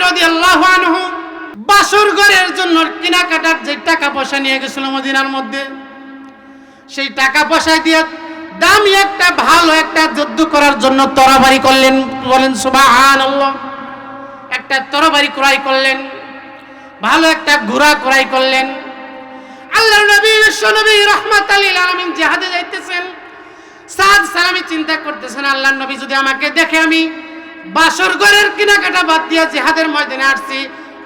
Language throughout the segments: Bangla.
রাদিয়াল্লাহু আনহু বাসর ঘরের জন্য কেনাকাটার যে টাকা পয়সা নিয়ে গেছিল মদিনার মধ্যে, সেই টাকা পয়সা দিয়ে দামি একটা ভালো একটা যুদ্ধ করার জন্য তরবারি করলেন। বলেন সুবহানাল্লাহ। একটা তরবারি ক্রয় করলেন, ভালো একটা ঘোড়া ক্রয় করলেন। আল্লাহর নবী বিশ্বনবী রাহমাতাল লিল আলামিন জিহাদে যাইতেছেন। সাদ সালামি চিন্তা করতেছেন, আল্লাহর নবী যদি আমাকে দেখে আমি বাসর ঘরের কেনাকাটা বাদ দিয়ে জিহাদের ময়দানে আসছি,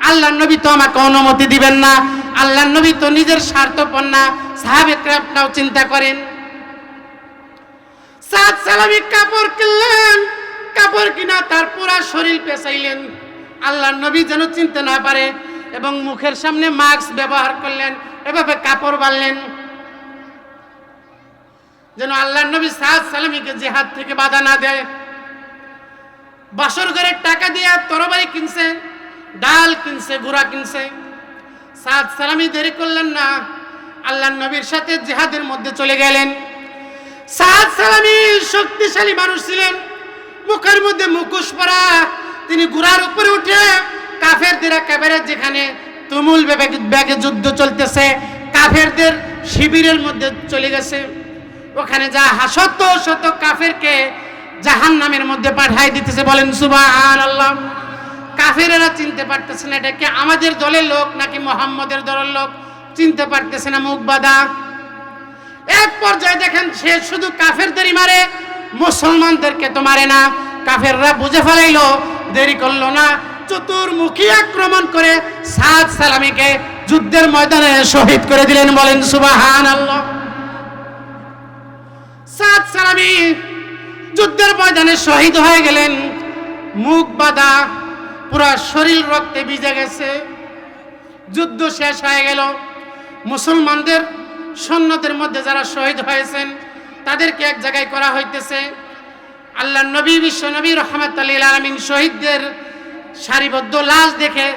আল্লাহর নবী তো আমাকে অনুমতি দিবেন না। আল্লাহর নবী তো নিজের স্বার্থপর না, সাহাবে কেরামরাও চিন্তা করেন। সাদ সালামি কাপড় কিনলেন, কাপড় কিনা তার পুরা শরীর পেঁচাইলেন আল্লাহর নবী যেন চিনতে না পারে, এবং মুখের সামনে মাস্ক ব্যবহার করলেন, এভাবে কাপড় বাঁধলেন যেন আল্লাহর নবী সাদ সালামিকে জিহাদ থেকে বাধা না দেয়। বাসর ঘরের টাকা দিয়ে তরবারি কিনছে, ডাল কিনছে, ঘোড়া কিনছে। সাদ সালামি দেরি করলেন না, আল্লাহর নবীর সাথে জিহাদের মধ্যে চলে গেলেন। সাদ সালামি শক্তিশালী মানুষ ছিলেন, মুখের মধ্যে মুখোশ পরা। তিনি ঘোড়ার উপরে উঠে কাফেরদের একেবারে যেখানে তুমুল বেগে যুদ্ধ চলতেছে, কাফেরদের শিবিরের মধ্যে চলে গেছে। ওখানে যা শত শত কাফেরকে জাহান্নামের মধ্যে পাঠাই দিতেছে। বলেন সুবহানাল্লাহ। কাফেরেরা চিনতে পারতেছে না এটা কি আমাদের দলের লোক নাকি মুহাম্মদের দলের লোক, চিনতে পারতেছে না, মুখ বাঁধা। এক পর্যায়ে দেখেন সে শুধু কাফেরদেরই মারে, মুসলমানদেরকে তো মারে না। কাফেররা বুঝে ফেলাইলো, দেরি করলো না, চতুর্মুখী আক্রমণ করে সাদ সালামিকে যুদ্ধের ময়দানে শহীদ করে দিলেন। বলেন সুবহানাল্লাহ। সাদ সালামি যুদ্ধের ময়দানে শহীদ হয়ে গেলেন, মুখ বাঁধা, পুরা শরীর রক্তে ভিজে গেছে। যুদ্ধ শেষ হয়ে গেল। মুসলমানদের সৈন্যদের মধ্যে যারা শহীদ হয়েছেন তাদেরকে এক জায়গায় করা হইতেছে। আল্লাহর নবী বিশ্বনবী রাহমাতুল লিল আলামিন শহীদদের সারিবদ্ধ লাশ দেখে,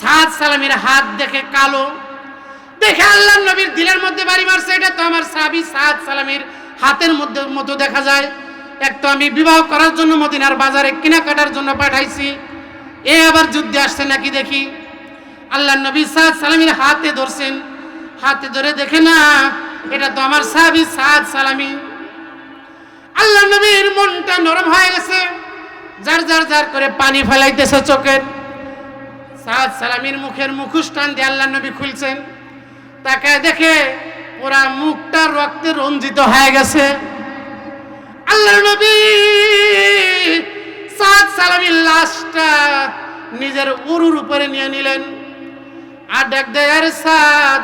সাদ সালামির হাত দেখে কালো দেখে আল্লাহর নবীর দিলের মধ্যে বাড়ি মারছে। এটা তো আমার সাহাবী সাদ সালামির হাতের মধ্যে মতো দেখা যায়। এক তো আমি বিবাহ করার জন্য মদিনার বাজারে কেনাকাটার জন্য পাঠাইছি, এ আবার যুদ্ধে আসছে নাকি দেখি। আল্লাহর নবী সাদ সালামির হাতে ধরছেন, হাতে ধরে দেখে না এটা তো আমার সাহাবী সাদ সালামি। আল্লাহর নবীর মনটা নরম হয়ে গেছে, জার জার জার করে পানি ফেলাইতেছে চোখের। সাদ সালামির মুখের মুখোশ টান দিয়ে আল্লাহর নবী খুলছেন, তাকায় দেখে পুরা মুখটা রক্তে রঞ্জিত হয়ে গেছে। আল্লাহর নবী সাদ সালামির লাশটা নিজের উরুর উপরে নিয়ে নিলেন, আর ডাক দেয়, আরে সাদ,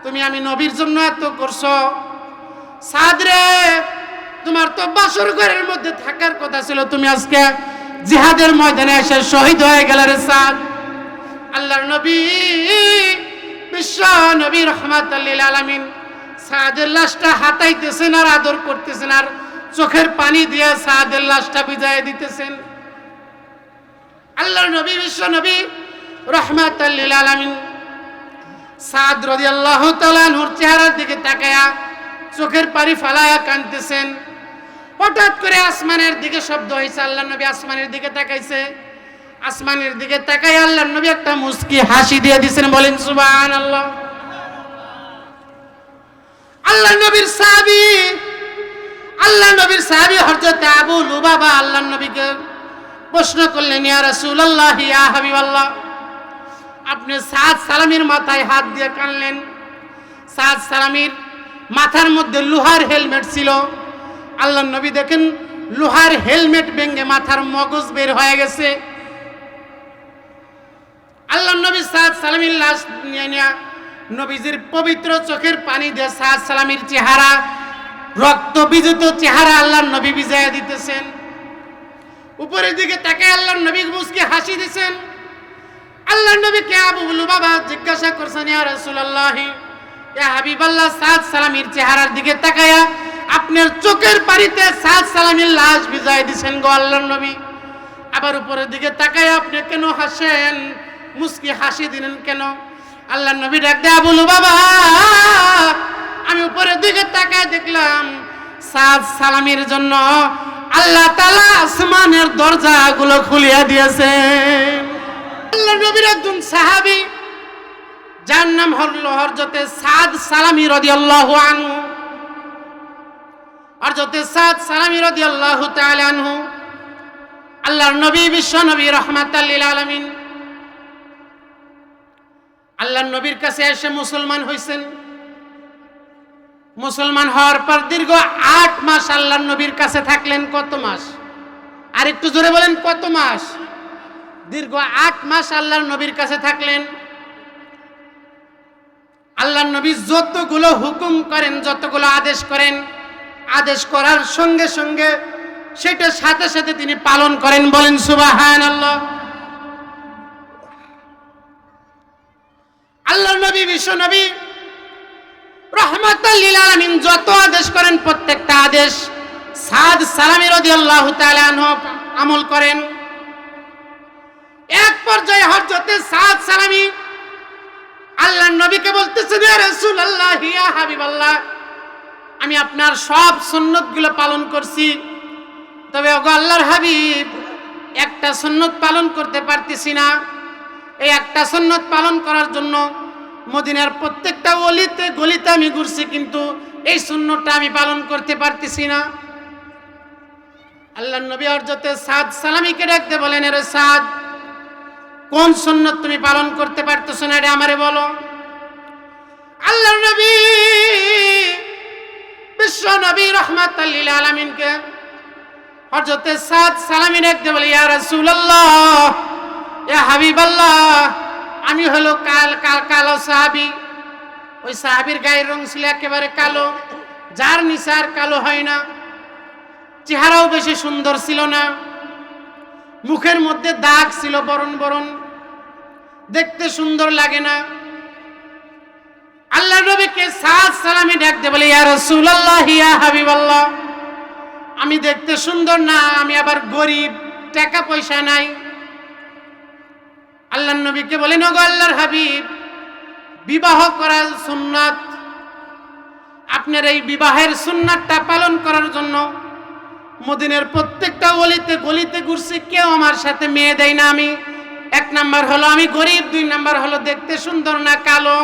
তুমি আমি নবীর জন্য এত করছো, সাদ রে তোমার তো বাসর ঘরের মধ্যে থাকার কথা ছিল, তুমি আজকে জিহাদের ময়দানে এসে শহীদ হয়ে গেলে রে সাদ। আল্লাহর নবী বিশ্ব নবী রাহমাতুল লিল আলামিন সাদের লাশটা হাতাইতেছেন আর আদর করতেছেন, আর চোখের পানি দিয়ে সাদের লাশটা ভিজায় দিতেছেন। আল্লাহর নবী বিশ্ব নবী রাহমাতুল লিল আলামিন সাদ রাদিয়াল্লাহু তাআলা আনহুর চেহারার দিকে তাকায়া চোখের পানি ফালায়া কাঁদতেছেন। হঠাৎ করে আসমানের দিকে শব্দ হয়েছে, আল্লাহর নবী আসমানের দিকে তাকাইছে। আসমানের দিকে তাকায় আল্লাহর নবী একটা মুস্কি হাসি দিয়ে দিয়েছেন। বলেন সুবহানাল্লাহ। আল্লাহর নবীর সাহাবী হযরত আবু লুবাবা আল্লাহর নবীকে প্রশ্ন করলেন, ইয়া রাসূলুল্লাহ, ইয়া হাবিবাল্লাহ, আপনি সাদ সালামির মাথায় হাত দিয়ে কানলেন। সাদ সালামির মাথার মধ্যে লোহার হেলমেট ছিল। আল্লাহর নবী দেখেন লোহার হেলমেট ভেঙে মাথার মগজ বের হয়ে গেছে। আল্লাহর নবী সাদ সালামির লাশ নিয়ে নবীজির পবিত্র চোখের পানি দিয়ে সাদ সালামির চেহারা, রক্ত বিজিত চেহারা আল্লাহর নবী ভিজায়া দিতেছেন। উপরের দিকে তাকায় আল্লাহর নবী মুস্কি হাসি দিতেছেন। আল্লাহর নবীকে আবু লুবাবা জিজ্ঞাসা করছেন, ইয়া রাসূলুল্লাহ, ইয়া হাবিবাল্লাহ, সাদ সালামির চেহারার দিকে তাকায়া আপনার চোখের পানিতে সাদ সালামির লাশ ভিজায় দিছেন গো আল্লাহর নবী। আবার উপরের দিকে তাকায় আপনি কেন হাসেন, মুস্কি হাসি দিলেন কেন? আল্লাহর নবী ডাক দেয়া, আবু লুবাবা, আমি উপরের দিকে তাকায় দেখলাম সাদ সালামির জন্য আল্লাহ তাআলা আসমানের দরজাগুলো খুলিয়া দিয়েছেন। নবীর একজন সাহাবী যার নাম হলো হযরতে সাদ সালামী রাদিয়াল্লাহু আনহু। হযরতে সাদ সালামী রাদিয়াল্লাহু তাআলা আনহু আল্লাহর নবী, বিশ্ব নবী, রাহমাতাল লিল আলামিন, আল্লাহর নবীর কাছে এসে মুসলমান হইছেন। মুসলমান হওয়ার পর দীর্ঘ 8 মাস আল্লাহর নবীর কাছে থাকলেন। কত মাস? আর একটু জোরে বলেন, কত মাস? দীর্ঘ 8 মাস আল্লাহর নবীর কাছে থাকলেন। আল্লাহর নবী যতগুলো হুকুম করেন, যতগুলো আদেশ করেন, আদেশ করার সঙ্গে সঙ্গে সেটা সাথে সাথে তিনি পালন করেন। বলেন সুবহানাল্লাহ। আল্লাহর নবী, বিশ্ব নবী, রাহমাতাল লিল আলামিন যত আদেশ করেন প্রত্যেকটা আদেশ সাদ সালামী রাদিয়াল্লাহু তাআলা আনহু আমল করেন। এক পর্যায়ে হযরতে সাদ সালামী আল্লাহর নবীকে বলতেছেন, ইয়া রাসূলুল্লাহ, ইয়া হাবিবাল্লাহ, আমি আপনার সব সুন্নতগুলো পালন করছি, তবে ওগো আল্লাহর হাবিব, একটা সুন্নত পালন করতে পারতেছি না। এই একটা সুন্নত পালন করার জন্য মদিনার প্রত্যেকটা অলিতে গলিতে আমি ঘুরছি, কিন্তু এই সুন্নতটা আমি পালন করতে পারতেছি না। আল্লাহর নবী হযরতে সাদ সালামীকে ডাকতে বলেন, রে সাদ, কোন সুন্নত তুমি পালন করতে পারতেছো না, এটা আমারে বলো। আল্লাহর নবী, বিশ্ব নবী, রাহমাতাল লিল আলামিনকে হযরতে সাদ সালামী ডাকতে বলে, ইয়া রাসূলুল্লাহ, ইয়া হাবিবাল্লাহ, আমি হলো কালো সাহাবী। ওই সাহাবীর গায়ের রং ছিল একেবারে কালো, যার নিসার কালো হয় না। চেহারাও বেশি সুন্দর ছিল না, মুখের মধ্যে দাগ ছিল বরণ বরণ, দেখতে সুন্দর লাগে না। আল্লাহর নবীকে সাদ সালামী ডাকতে বলে, ইয়া রাসূলুল্লাহ, ইয়া হাবিবাল্লাহ, আমি দেখতে সুন্দর না, আমি আবার গরিব, টাকা পয়সা নাই। আল্লাহর নবীকে বলেন, ওগো আল্লাহর হাবিব, বিবাহ করা সুন্নাত, আপনার এই বিবাহের সুন্নাতটা পালন করার জন্য মদিনার প্রত্যেকটা অলিতে গলিতে ঘুরছি, কেউ আমার সাথে মেয়ে দেয় না। আমি 1 নাম্বার হলো আমি গরিব, 2 নাম্বার হলো দেখতে সুন্দর না, কালো।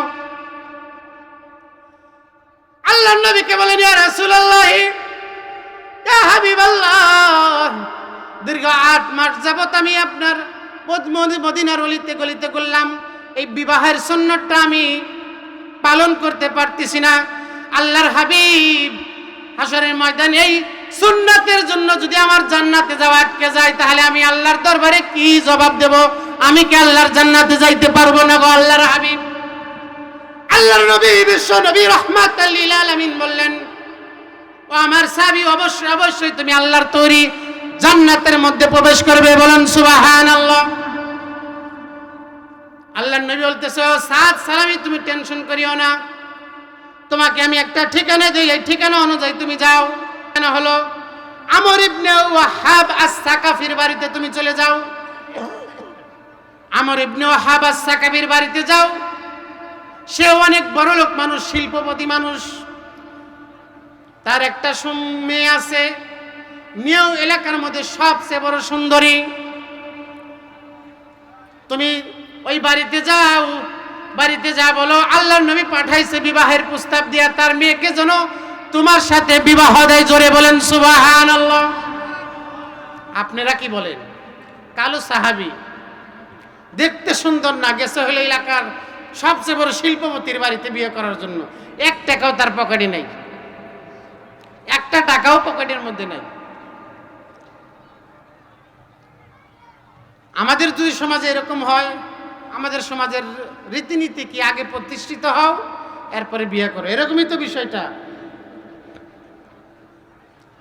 আল্লাহর নবীকে বলেন, ইয়া রাসূলুল্লাহ, ইয়া হাবিবাল্লাহ, দীর্ঘ 8 মাস যাবত আমি আপনার মদিনার অলিতে গলিতে করলাম, এই বিবাহের সুন্নতটা আমি পালন করতে পারতেছি না। আল্লাহর হাবিব, হাসরের ময়দানে এই সুন্নাতের জন্য যদি আমার জান্নাতে যাওয়া আটকে যায়, তাহলে আমি আল্লাহর দরবারে কি জবাব দেব? আমি কি আল্লাহর জান্নাতে যাইতে পারবো না গো আল্লাহর হাবিব? আল্লাহর নবী, বিশ্ব নবী, রাহমাতাল লিল আলামিন বললেন, ও আমার সাহাবী, অবশ্যই অবশ্যই তুমি আল্লাহর তৈরি জান্নাতের মধ্যে প্রবেশ করবে। বলেন সুবহানাল্লাহ। আল্লাহর নবী বলতেছে, ও সাদ সালামী, তুমি টেনশন করিও না, তোমাকে আমি একটা ঠিকানা দেই, এই ঠিকানা অনুযায়ী তুমি যাও। ঠিকানা হলো আমর ইবনে ওয়াহাব আস-সাকাফির বাড়িতে তুমি চলে যাও। আমর ইবনে ওয়াহাব আস-সাকাফির বাড়িতে যাও। সে অনেক বড় লোক মানুষ, শিল্পপতি মানুষ। তার একটা মেয়ে আছে, মেয়েও এলাকার মধ্যে সবচেয়ে বড় সুন্দরী। তুমি ওই বাড়িতে যাও, বাড়িতে যা বলো আল্লাহর নবী পাঠাইছে বিবাহের প্রস্তাব দিয়া, তার মেয়েকে যেন তোমার সাথে বিবাহ দেয়। জোরে বলেন সুবহানাল্লাহ। আপনারা কি বলেন? কালো সাহাবী, দেখতে সুন্দর না, গেছে হলো এলাকার সবচেয়ে বড় শিল্পপতির বাড়িতে বিয়ে করার জন্য। 1 টাকাও তার পকেটে নাই, 1টা টাকাও পকেটের মধ্যে নাই। আমাদের যদি সমাজে এরকম হয়, আমাদের সমাজের রীতিনীতি কি, আগে প্রতিষ্ঠিত হও এরপরে বিয়ে করো, এরকমই তো বিষয়টা।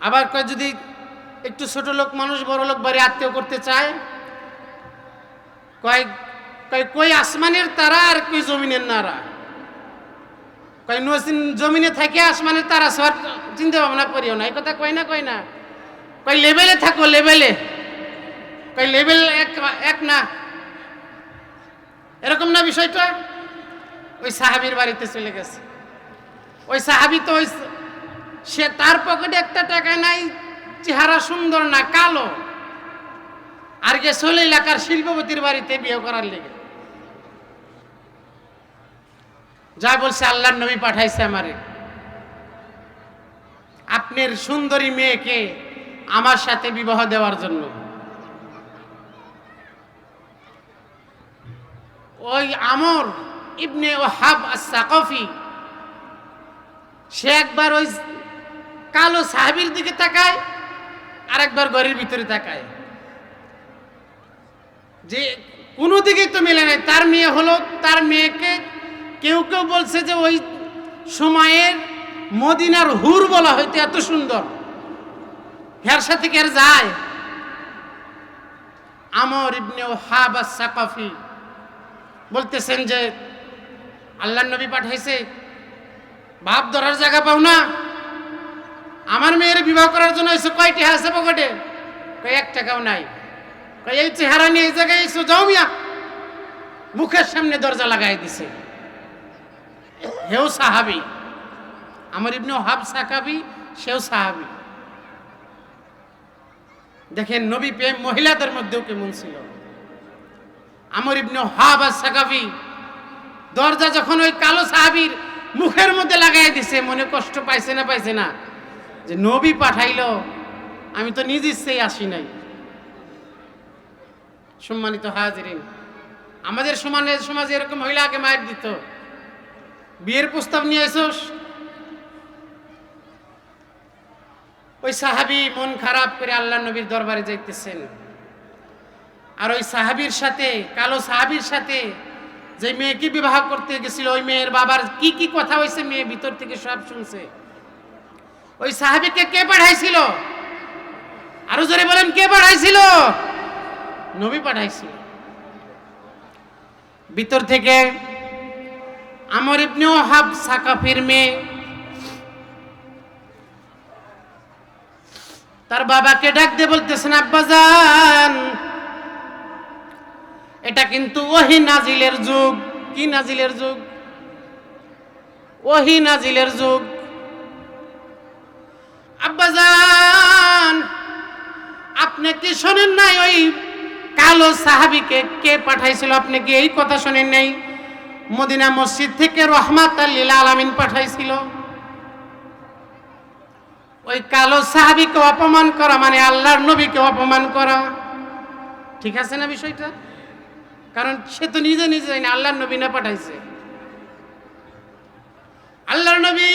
আবার কয় যদি একটু ছোট লোক মানুষ বড় লোক বাড়ি আত্মীয় করতে চায়, কই আসমানের তারা আর কই জমিনের নারা। কই জমিনে থাকে আসমানের তারা সব চিন্তা ভাবনা করিও না, এই কথা কয় না। কই লেভেলে থাকো, লেভেলে। কই লেভেল এক না, এরকম না বিষয়টা। ওই সাহাবীর বাড়িতে চলে গেছে। ওই সাহাবী তো সে, তার পকেটে 1টা টাকা নাই, চেহারা সুন্দর না, কালো, আর গেছে হলো এলাকার শিল্পপতির বাড়িতে বিয়ে করার লেগে। যা বলছে আল্লাহর নবী পাঠাইছে আমারে, আপনার সুন্দরী মেয়েকে আমার সাথে বিবাহ দেওয়ার জন্য। ওই আমর ইবনে ওয়াহাব আস-সাকাফি সে একবার ওই কালো সাহাবীর দিকে তাকায়, আর একবার ঘরের ভিতরে তাকায়, যে কোনো দিকেই তো মেলে নাই। তার মেয়ে হলো, তার মেয়েকে কেউ কেউ বলছে যে ওই সময়ের মদিনার হুর বলা হয়তো, এত সুন্দর, এর সাথে কি আর যায়? আমর ইবনে ওয়াহাব আস-সাকাফি বলতেছেন যে আল্লাহর নবী পাঠাইছে, বাপ ধরার জায়গা পাও না, আমার মেয়ের বিবাহ করার জন্য এসে কয়টি আছে পকেটে? কয় 1 টাকাও নাই। কয় এই চেহারা নিয়ে এই জায়গায় এসো, যাও মিয়া। মুখের সামনে দরজা লাগাই দিছে। হেও সাহাবী, আমর ইবনে ওয়াহাব সাকাফি, সেও সাহাবী। দেখেন নবী প্রেম মহিলাদের মধ্যেও কেমন ছিল। আমর ইবনে ওয়াহাব আস-সাকাফি দরজা যখন ওই কালো সাহাবীর মুখের মধ্যে লাগাই দিছে, মনে কষ্ট পাইছে না পাইছে না, যে নবী পাঠাইলো, আমি তো নিজ ইচ্ছেই আসি নাই। সম্মানিত হাজিরিন, আমাদের সমাজে এরকম মহিলাকে মায়ের দিত, বিয়ের প্রস্তাব নিয়ে এসোস। ওই সাহাবী মন খারাপ করে আল্লাহর নবীর দরবারে যাইতেছেন, আর ওই সাহাবীর সাথে, কালো সাহাবীর সাথে যে মেয়েকে বিবাহ করতে গেছিল, ওই মেয়ের বাবার কি কি কথা হয়েছে মেয়ে ভিতর থেকে সব শুনছে। ওই সাহাবীকে কে পাঠাইছিল? আরো জোরে বলেন, কে পাঠাইছিল? নবী পাঠাইছিল। ভিতর থেকে আমর ইবনে ওয়াহাব সাকাফির মেয়ে তার বাবাকে ডাক দিয়ে বলতেছেন, আব্বাজান, এটা কিন্তু ওহী নাজিলের যুগ। কি নাজিলের যুগ? ওহী নাজিলের যুগ। আব্বাজান, আপনি কি শোনেন নাই ওই কালো সাহাবীকে কে পাঠাইছিল? আপনি কি এই কথা শোনেন নাই? মদিনা মসজিদ থেকে রহমাতাল লিল আলামিন পাঠাইছিল। ওই কালো সাহাবীকে অপমান করা মানে আল্লাহর নবীকে অপমান করা। ঠিক আছে না বিষয়টা? কারণ সে তো নিজে নিজে না, আল্লাহর নবী না পাঠাইছে। আল্লাহর নবী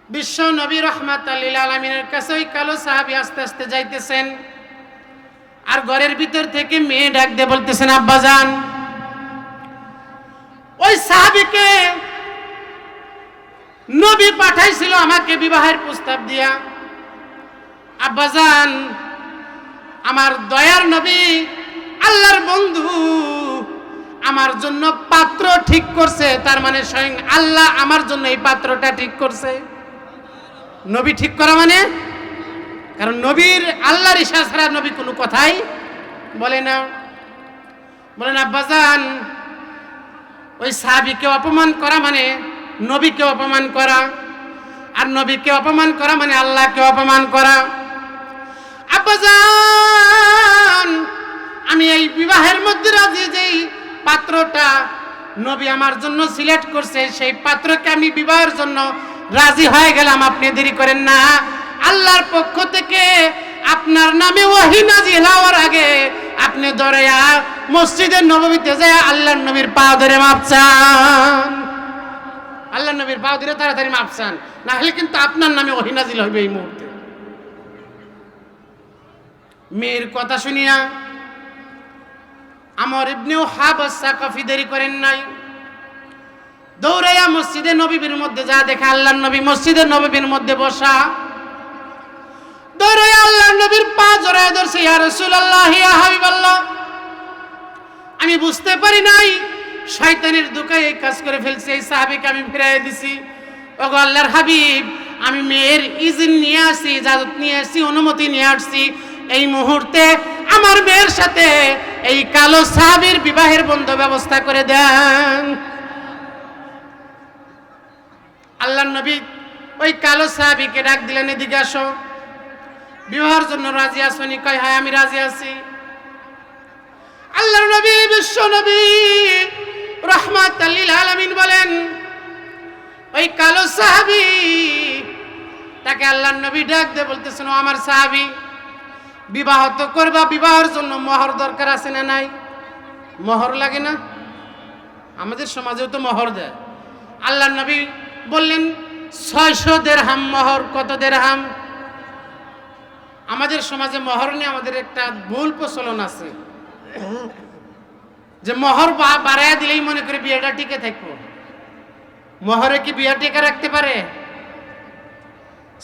বিশ্ব নবী রহমাতাল লিল আলামিনের কাছে ওই কালো সাহাবী আস্তে আস্তে যাইতেছেন, আর ঘরের ভিতর থেকে মেয়ে ডাক দিয়ে বলতেছেন, আব্বাজান, ওই সাহাবীকে নবী পাঠাইছিল আমাকে বিবাহের প্রস্তাব দিয়া। আব্বাজান, আমার দয়ার নবী আল্লাহর বন্ধু আমার জন্য পাত্র ঠিক করছে। তার মানে স্বয়ং আল্লাহ আমার জন্য এই পাত্রটা ঠিক করছে। নবী ঠিক করা মানে, কারণ নবীর আল্লাহর ইশারা ছাড়া নবী কোনো কথাই বলে না। বলেন, আব্বাজান, ওই সাহাবীকে অপমান করা মানে নবীকে অপমান করা, আর নবীকে অপমান করা মানে আল্লাহকে অপমান করা। আব্বাজান, আমি এই বিবাহের মধ্যে রাজি, যেই পাত্রটা নবী আমার জন্য সিলেক্ট করছে, সেই পাত্রকে আমি বিবাহের জন্য রাজি হয়ে গেলাম। আপনি দেরি করেন না, আল্লাহর পক্ষ থেকে আপনার নামে ওহী নাজিল হওয়ার আগে আপনি দৌড়াইয়া মসজিদে নববীতে যায় আল্লাহর নবীর পা ধরে মাপ চান। আল্লাহর নবীর পা ধরে তাড়াতাড়ি মাপ চান, না হলে কিন্তু আপনার নামে ওহী নাজিল হবে এই মুহূর্তে। মেয়ের কথা শুনিয়া আমর ইবনে ওয়াহাব আস-সাকাফি দেরি করেন নাই, দৌড়াইয়া মসজিদে নববীর মধ্যে যা দেখে আল্লাহর নবী মসজিদে নববীর মধ্যে বসা। দৌড়াইয়া আল্লাহর নবীর পা জড়ায় ধরছে, ইয়া রাসূলুল্লাহ, ইয়া হাবিবাল্লাহ, আমি বুঝতে পারি নাই শয়তানের ধোঁকায় এই কাজ করে ফেলছি, এই সাহাবীকে আমি ফিরাই দিছি। ওগো আল্লাহর হাবিব, আমি মেয়ের ইজন নিয়ে আসছি, ইজাজত নিয়ে আসছি, অনুমতি নিয়ে আসছি, এই মুহূর্তে আমার মেয়ের সাথে এই কালো সাহাবীর বিবাহের বন্ধ ব্যবস্থা করে দেন। আল্লাহর নবী ওই কালো সাহাবীকে ডাক দিলেন, এদিকে আসো, বিবাহের জন্য রাজি আছো নি? কয়, হ্যাঁ আমি রাজি আছি। আল্লাহর নবী বিশ্ব নবী রাহমাতাল লিল আলামিন বলেন, ওই কালো সাহাবী তাকে আল্লাহর নবী ডাক দিয়ে বলতেছেন, ও আমার সাহাবী, বিবাহ তো করবা, বিবাহের জন্য মোহর দরকার আছে না নাই? মোহর লাগে না? আমাদের সমাজেও তো মোহর দেয়। আল্লাহর নবী বললেন 600 দিরহাম মোহর। কত দিরহাম? আমাদের সমাজে মোহর নিয়ে আমাদের একটা ভুল প্রচলন আছে যে মোহর বাড়াইয়া দিলেই মনে করে বিয়েটা টিকে থাকবো। মোহরে কি বিয়ে টিকে রাখতে পারে?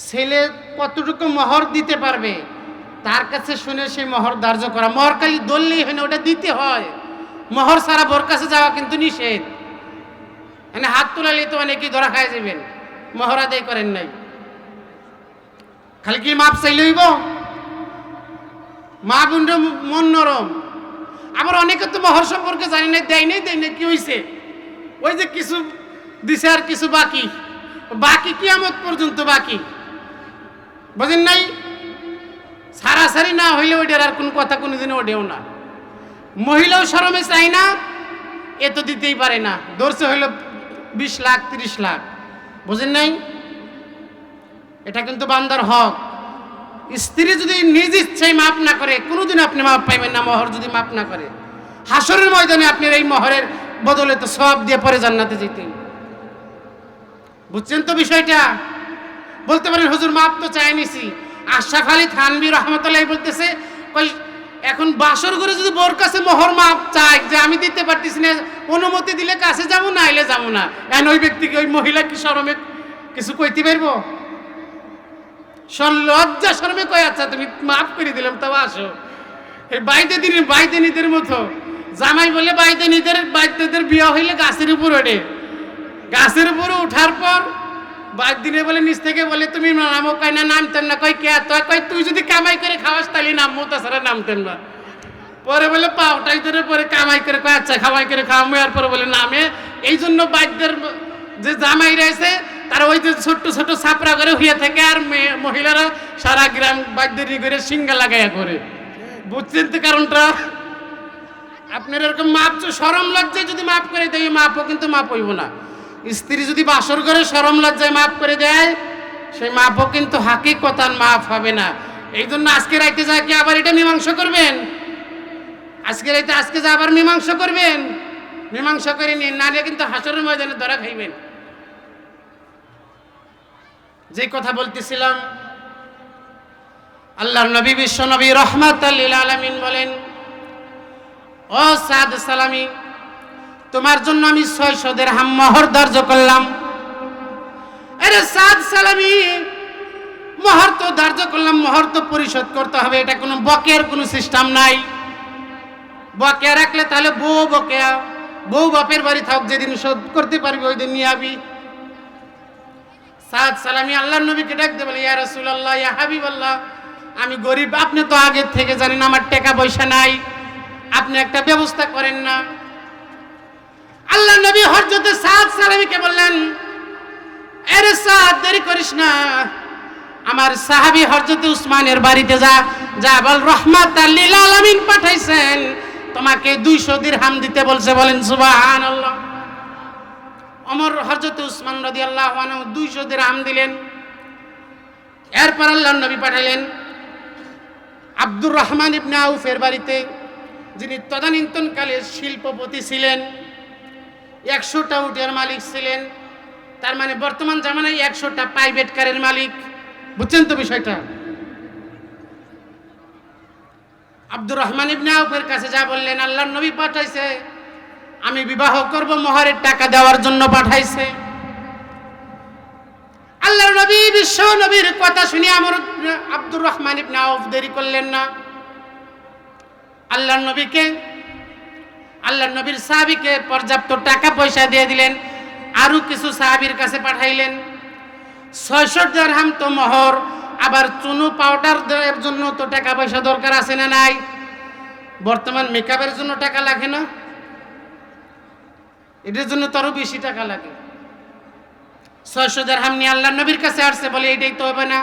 ছেলে কতটুকু মোহর দিতে পারবে তার কাছে শুনে সেই মোহর ধার্য করা। মোহর খালি ধরলেই হয় না, ওটা দিতে হয়। মোহর ছাড়া বোর কাছে যাওয়া কিন্তু নিষেধ। মানে হাত তোলালে তো অনেকেই ধরা খাই যাবেন, মোহর আদায় করেন নাই। খালি কি মাপ চাইলে হইব? মা বোনরা মন নরম। আবার অনেকে তো মোহর সম্পর্কে জানি না, দেয় নাই কি হয়েছে, ওই যে কিছু দিছে আর কিছু বাকি, বাকি কিয়ামত পর্যন্ত বাকি, বুঝেন নাই? সারাসারি না হইলে ওইটার আর কোন কথা কোনোদিন ওঠেও না। মহিলাও শরমে চাই না, এ তো দিতেই পারে না, ধরছে হইল 20 লাখ 30 লাখ, বুঝেন নাই? এটা কিন্তু বান্দার হক। স্ত্রী যদি নিজ ইচ্ছায় মাপ না করে কোনোদিন আপনি মাপ পাইবেন না। মোহর যদি মাপ না করে, হাসরের ময়দানে আপনার এই মোহরের বদলে তো সব দিয়ে পরে জান্নাতে যেতেন। বুঝছেন তো বিষয়টা? বলতে পারেন হুজুর মাপ তো চাই নিছি। আশরাফ আলী থানভী রহমতুল্লাহ বলতেছে, কই এখন বাসর করে যদি বোর কাছে মোহর মাপ চাই যে আমি দিতে পারতেছি না, অনুমতি দিলে কাছে যাবো না, আইলে যাবো না, এখন ওই ব্যক্তিকে, ওই মহিলা কি শরমে কিছু কইতে পারবো? লজ্জা শরমে কয় আচ্ছা তুমি মাফ করে দিলাম, তাও আসো। এই বাইদেনিদের মতো জামাই বলে বাইদেদের বিয়ে হইলে গাছের উপর ওঠে, গাছের উপরে ওঠার পর দিনে বলে নিচ থেকে বলে তুমি নামো, কয় না নামতেন না, কয় কে তো, কয় তুই যদি কামাই করে খাওয়াস তাহলে নামবো, তাছাড়া নামতেন না। পরে বলে পাওটাই ধরে পরে কামাই করে, কয় আচ্ছা কামাই করে খাওয়াবো, এরপর বলে নামে। এই জন্য বাইদের যে জামাই রয়েছে তারা ওই যে ছোট্ট ছোট ছাপড়া করে হইয়া থাকে, আর মহিলারা সারা গ্রাম বাদ্যের করে সিঙ্গা লাগাইয়া করে। বুঝছেন তো কারণটা? আপনার এরকম মাপ শরম লজ্জায় যদি মাফ করে দেয়, মাপও কিন্তু মাপ হইব না। স্ত্রী যদি বাসর করে শরম লজ্জায় মাফ করে দেয়, সেই মাপও কিন্তু হাকিকতান মাফ হবে না। এই জন্য আজকে রাইতে যা কি আবার এটা মীমাংসা করবেন? আজকে রাইতে আজকে যা আবার মীমাংসা করবেন? মীমাংসা করে নিন, নাহলে কিন্তু হাসরের ময়দানে ধরা খাইবেন। যে কথা বলতেছিলাম, আল্লাহর নবী বিশ্ব নবী রাহমাতাল লিল আলামিন বলেন, ও সাদ সালামি, তোমার জন্য আমি 600 দিরহাম মোহর ধার্য করলাম। আরে সাদ সালামি, মোহর তো ধার্য করলাম, মোহর তো পরিশোধ করতে হবে, এটা কোনো বকেয়ার কোনো সিস্টেম নাই। বকেয়া রাখলে তাহলে বকেয়া, বউ বাপের বাড়ি থাক, যেদিন শোধ করতে পারবি ওই দিন নিয়ে আবি। সাদ সালামি আল্লাহর নবীকে ডাকতে বলে, ইয়া রাসূলুল্লাহ, ইয়া হাবিবাল্লাহ, আমি গরিব, আপনি তো আগে থেকে জানেন আমার টাকা পয়সা নাই, আপনি একটা ব্যবস্থা করেন না। আল্লাহ নবী হযরত সাদ সালামীকে বললেন, আরে সাদ, দেরি করিস না, আমার সাহাবী হযরত উসমানের বাড়িতে যা বল রাহমাতাল লিল আলামিন পাঠাইছেন, তোমাকে 200 দিরহাম দিতে বলছে। বলেন সুবহানাল্লাহ। ওমর হযরত উসমান রাদিয়াল্লাহু আনহু 200 দিরহাম দিলেন। এরপর আল্লাহর নবী পাঠালেন আব্দুর রহমান ইবনে আউফের বাড়িতে, যিনি তদানীন্তনকালে শিল্পপতি ছিলেন, 100টা উটের মালিক ছিলেন। তার মানে বর্তমান জামানায় 100টা প্রাইভেট কারের মালিক। বুঝছেন তো বিষয়টা? আব্দুর রহমান ইবনে আউফের কাছে যা বললেন, আল্লাহর নবী পাঠাইছে, আমি বিবাহ করব, মোহরের টাকা দেওয়ার জন্য পাঠাইছে। আল্লাহর নবী বিশ্ব নবীর কথা শুনে আমার আব্দুর রহমান ইবনে আউফ দেরি করলেন না। আল্লাহর নবীর সাহাবীকে পর্যাপ্ত টাকা পয়সা দিয়ে দিলেন, আরো কিছু সাহাবীর কাছে পাঠাইলেন। 600 দিরহাম তো মোহর, আবার চুনো পাউডার দেওয়ার জন্য তো টাকা পয়সা দরকার আছে না নাই? বর্তমান মেকআপের জন্য টাকা লাগে না? এটার জন্য তো আরো বেশি টাকা লাগে। 600 দিরহাম নিয়ে আল্লাহর নবীর কাছে আসছে, বলে এটাই তো হবে না,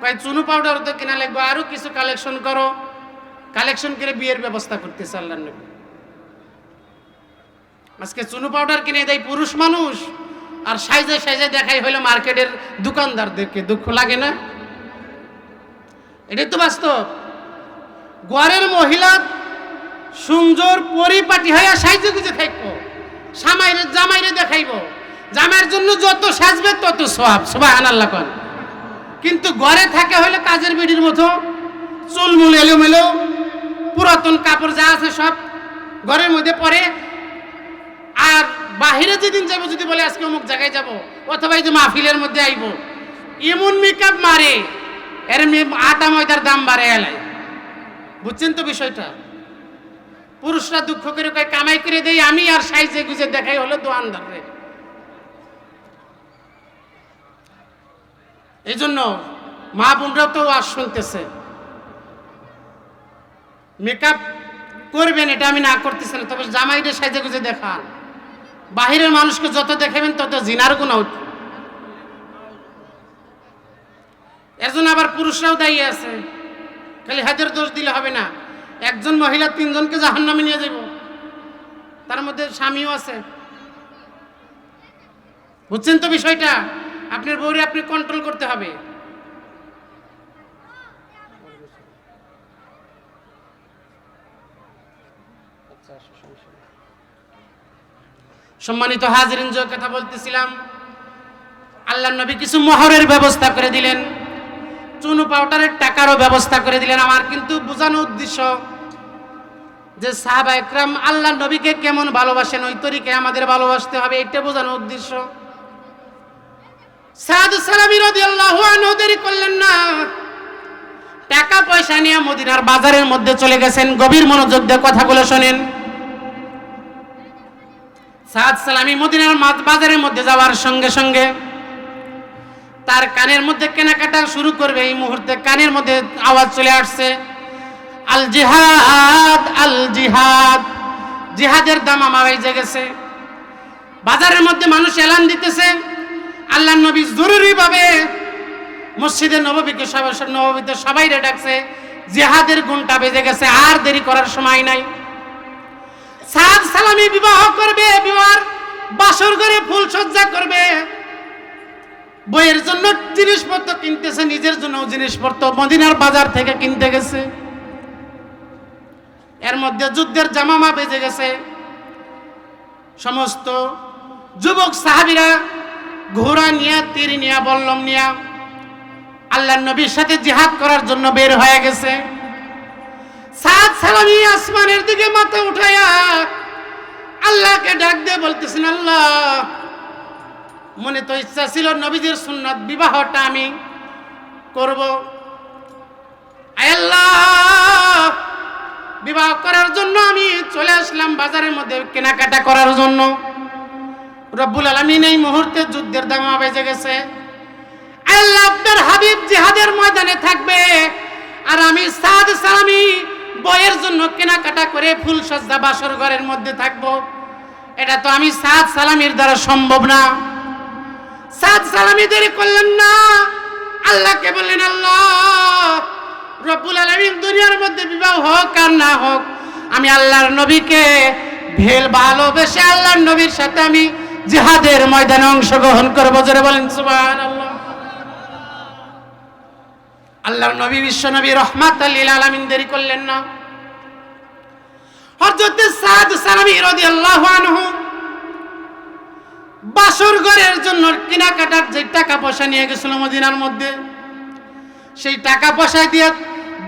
কয় চুনো পাউডার তো কেনা লাগবে, আরো কিছু কালেকশন করো। কালেকশন করে বিয়ের ব্যবস্থা করতেছে আল্লাহর নবী। আজকে চুনো পাউডার কিনে দেয় পুরুষ মানুষ, আর সাইজে সাইজে দেখাই হইলো মার্কেটের দোকানদারদেরকে। দুঃখ লাগে না? এটাই তো বাস্তব। ঘরের মহিলা সুন্দর পরিপাটি হইয়া সাইজে গুজে থাকবো, জামাইরে দেখাইব, জামাইয়ের জন্য যত সাজবে তত সওয়াব, সুবহানাল্লাহ কোন। কিন্তু ঘরে থাকে হইলে কাজের বিড়ির মতো চুলমুল এলোমেলো, পুরাতন কাপড় যা আছে সব ঘরের মধ্যে পরে। আর বাহিরে যেদিন যাবো, যদি বলে আজকে অমুক জায়গায় যাব, অথবা এই যে মাহফিলের মধ্যে আইব, এমন মেকআপ মারে, এর আটা ময়দার দাম বাড়ে এলাই। বুঝছেন তো বিষয়টা? পুরুষরা দুঃখ করে কয় কামাই করে দেই আমি, আর সাইজে গুজে দেখাই হলো দোয়ানদারে। এই জন্য মা বোনরাও তো আজ শুনতেছে, মেকআপ করবেন, এটা আমি না করতেছি না, তবে জামাইদের সাইজে গুজে দেখান। বাহিরের মানুষকে যত দেখাবেন তত জিনার গুনাহ। এর জন্য আবার পুরুষরাও দায়ী আছে। খালি হাতের দোষ দিলে হবে না। একজন মহিলা 3 জনকে জাহান্নামে নিয়ে যাব, তার মধ্যে স্বামীও আছে। বুঝছেন তো বিষয়টা? আপনার বউরে আপনি কন্ট্রোল করতে হবে। সম্মানিত হাজিরিন, যে কথা বলতেছিলাম, আল্লাহর নবী কিছু মোহরের ব্যবস্থা করে দিলেন, চুনো পাউডারের টাকারও ব্যবস্থা করে দিলেন। আমার কিন্তু বোঝানোর উদ্দেশ্য যে সাহাবা একরাম আল্লাহর নবীকে কেমন ভালোবাসেন, ওই তরিকায় আমাদের ভালোবাসতে হবে, এটা বোঝানোর উদ্দেশ্য। সাদ সালামী রাদিয়াল্লাহু আনহু দেরি করলেন না, টাকা পয়সা নিয়ে মদিনার বাজারের মধ্যে চলে গেছেন। গভীর মনোযোগ দিয়ে কথাগুলো শোনেন। সাদ সালামী মদিনার বাজারের মধ্যে যাওয়ার সঙ্গে সঙ্গে তার কানের মধ্যে কেনাকাটা শুরু করবে। এই মুহূর্তে কানের মধ্যে আওয়াজ চলে আসছে, আল জিহাদ, আল জিহাদ। জিহাদের দামামা বেজে গেছে। বাজারের মধ্যে মানুষ এলান দিতেছে। আল্লাহর নবী জরুরি ভাবে মসজিদে নববীতে সবাই ডাকছে, জিহাদের ঘন্টা বেজে গেছে, আর দেরি করার সময় নাই। সাদ সালামী বিবাহ করবে, বিবাহের বাসর ঘরে ফুল সজ্জা করবে, বইয়ের জন্য জিনিসপত্র কিনতেছে, নিজের জন্য জিনিসপত্র মদিনার বাজার থেকে কিনতে গেছে। এর মধ্যে যুদ্ধের জামামা বেজে গেছে। সমস্ত যুবক সাহাবীরা ঘোড়া নিয়ে, তীর নিয়ে, বল্লম নিয়ে আল্লাহর নবীর সাথে জিহাদ করার জন্য বের হয়ে গেছে। সাদ সালামী আসমানের দিকে মাথা উঠায়া আল্লাহকে ডাক দিয়ে বলতেছেন, আল্লাহ, মনে তো ইচ্ছা ছিল নবীজির সুন্নাত বিবাহটা আমি করব। আয় আল্লাহ, বিবাহ করার জন্য আমি চলে আসলাম বাজারের মধ্যে কেনাকাটা করার জন্য। রব্বুল আলামিন এই মুহূর্তে যুদ্ধের দামামা বেজে গেছে। আল্লাহ, আপনার হাবিব জিহাদের ময়দানে থাকবে, আর আমি সাদ সালামী বইয়ের জন্য কেনাকাটা করে ফুল সজ্জা বাসর ঘরের মধ্যে থাকবো। এটা তো আমি সাদ সালামীর দ্বারা সম্ভব না। সাদ সালামী দেরি করলেন না, আল্লাহকে বললেন, আল্লাহ রব্বুল আলামিন দুনিয়ার মধ্যে বিবাহ হোক আর না হোক, আমি আল্লাহর নবীকে ভালোবেসে আল্লাহর নবীর সাথে আমি জিহাদের ময়দানে অংশগ্রহণ করবো। জোরে বলেন সুবহানাল্লাহ। আল্লাহর নবী বিশ্ব নবী রহমাতাল লিল আলামিন দেরি করলেন না। হযরত সাদ সালামী রাদিয়াল্লাহু আনহু বাসর ঘরের জন্য কেনাকাটার যে টাকা পয়সা নিয়ে গেছিল মদিনার মধ্যে, সেই টাকা পয়সা দিয়ে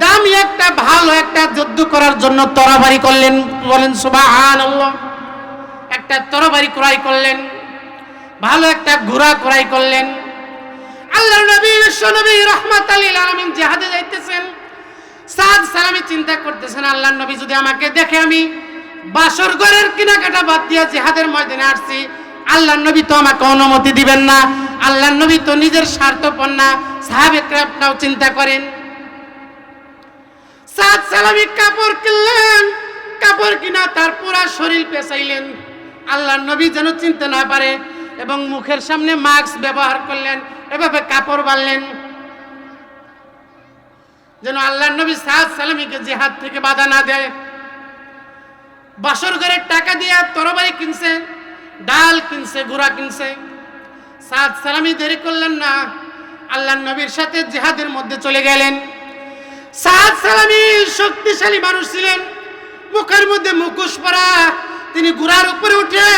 দামি একটা ভালো একটা যুদ্ধ করার জন্য তরবারি করলেন। বলেন সুবহানাল্লাহ। একটা তরবারি ক্রয় করলেন, ভালো একটা ঘোড়া ক্রয় করলেন। আল্লাহর নবী বিশ্ব নবী রহমাতাল লিল আলামিন জিহাদে যাইতেছেন। সাদ সালামী চিন্তা করতেছেন, আল্লাহর নবী যদি আমাকে দেখে আমি বাসর ঘরের কেনাকাটা বাদ দিয়ে জিহাদের ময়দানে আসছি, আল্লাহর নবী তো আমাকে অনুমতি দিবেন না। আল্লাহর নবী তো নিজের স্বার্থপর না, সাহাবে কেরামরাও চিন্তা করেন। সাদ সালামী কাপড় কিনলেন, কাপড় কিনা তার পুরা শরীর পেঁচাইলেন, আল্লাহর নবী যেন চিনতে না পারে, এবং মুখের সামনে মাস্ক ব্যবহার করলেন, এভাবে কাপড় বাঁধলেন যেন আল্লাহর নবী সাদ সালামীকে জিহাদ থেকে বাধা না দেয়। বাসর ঘরের টাকা দিয়ে তরবারি কিনছে, ডাল কিনছে, গুড়া কিনছে। সাদ সালামি দেরি করলেন না, আল্লাহর নবীর সাথে জিহাদের মধ্যে চলে গেলেন। সাদ সালামি শক্তিশালী মানুষ ছিলেন, মুখের মধ্যে মুখোশ পরা। তিনি ঘোড়ার উপরে উঠে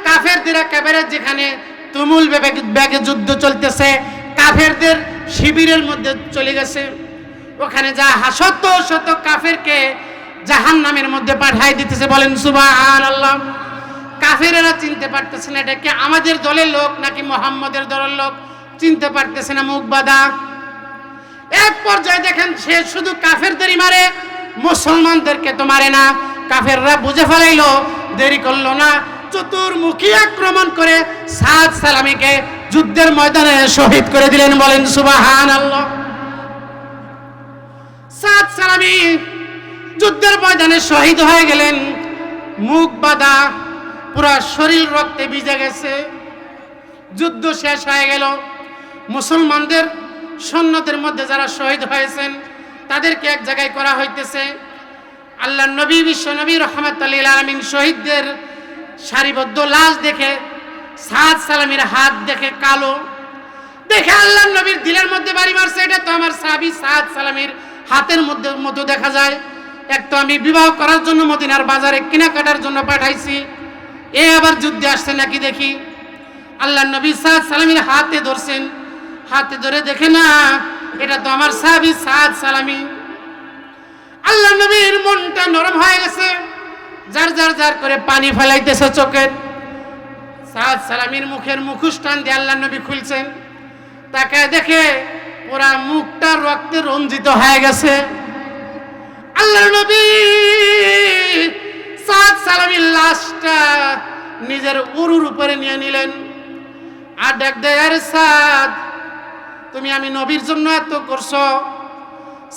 কাফেরদের একেবারে যেখানে তুমুল বেগে যুদ্ধ চলতেছে, কাফেরদের শিবিরের মধ্যে চলে গেছে। ওখানে যা শত শত কাফেরকে জাহান্নামের মধ্যে পাঠাই দিতেছে। বলেন সুবহানাল্লাহ। কাফেরেরা চিনতে পারতেছে না এটা কি আমাদের দলের লোক নাকি মুহাম্মদের দলের লোক, চিনতে পারতেছে না, মুখ বাঁধা। এক পর্যায়ে দেখেন সে শুধু কাফেরদেরই মারে, মুসলমানদেরকে তো মারে না। কাফেররা বুঝে ফেলাইলো, দেরি করলো না, চতুর্মুখী আক্রমণ করে সাদ সালামিকে যুদ্ধের ময়দানে শহীদ করে দিলেন। বলেন সুবহানাল্লাহ। সাদ সালামি যুদ্ধের ময়দানে শহীদ হয়ে গেলেন, মুখ বাঁধা, পুরা শরীর রক্তে ভিজে গেছে। যুদ্ধ শেষ হয়ে গেল। মুসলমানদের সৈন্যদের মধ্যে যারা শহীদ হয়েছেন তাদেরকে এক জায়গায় করা হইতেছে। আল্লাহর নবী, বিশ্ব নবী রাহমাতুল লিল আলামিন শহীদদের সারিবদ্ধ লাশ দেখে, সাদ সালামির হাত দেখে কালো দেখে আল্লাহর নবীর দিলের মধ্যে বাড়ি মারছে। এটা তো আমার সাহাবী সাদ সালামির হাতের মধ্যে মতো দেখা যায়। এক তো আমি বিবাহ করার জন্য মদিনার বাজারে কেনাকাটার জন্য পাঠাইছি, এ আবার যুদ্ধে আসছে নাকি দেখি। আল্লাহর নবী সাদ সালামির হাতে ধরছেন, হাতে ধরে দেখে না এটা তো আমার সাহাবী সাদ সালামি। আল্লাহ নবীর মনটা নরম হয়ে গেছে, জার জার জার করে পানি ফেলাইতেছে চোখের। সাদ সালামির মুখের মুখোশ টান দিয়ে আল্লাহ নবী খুলছেন, তাকায় দেখে ওরা মুখটা রক্তে রঞ্জিত হয়ে গেছে। আল্লাহ নবী সাদ সালামির লাশটা নিজের উরুর উপরে নিয়ে নিলেন আর ডাক দেয়, আরে সাদ, তুমি আমি নবীর জন্য এত করছো।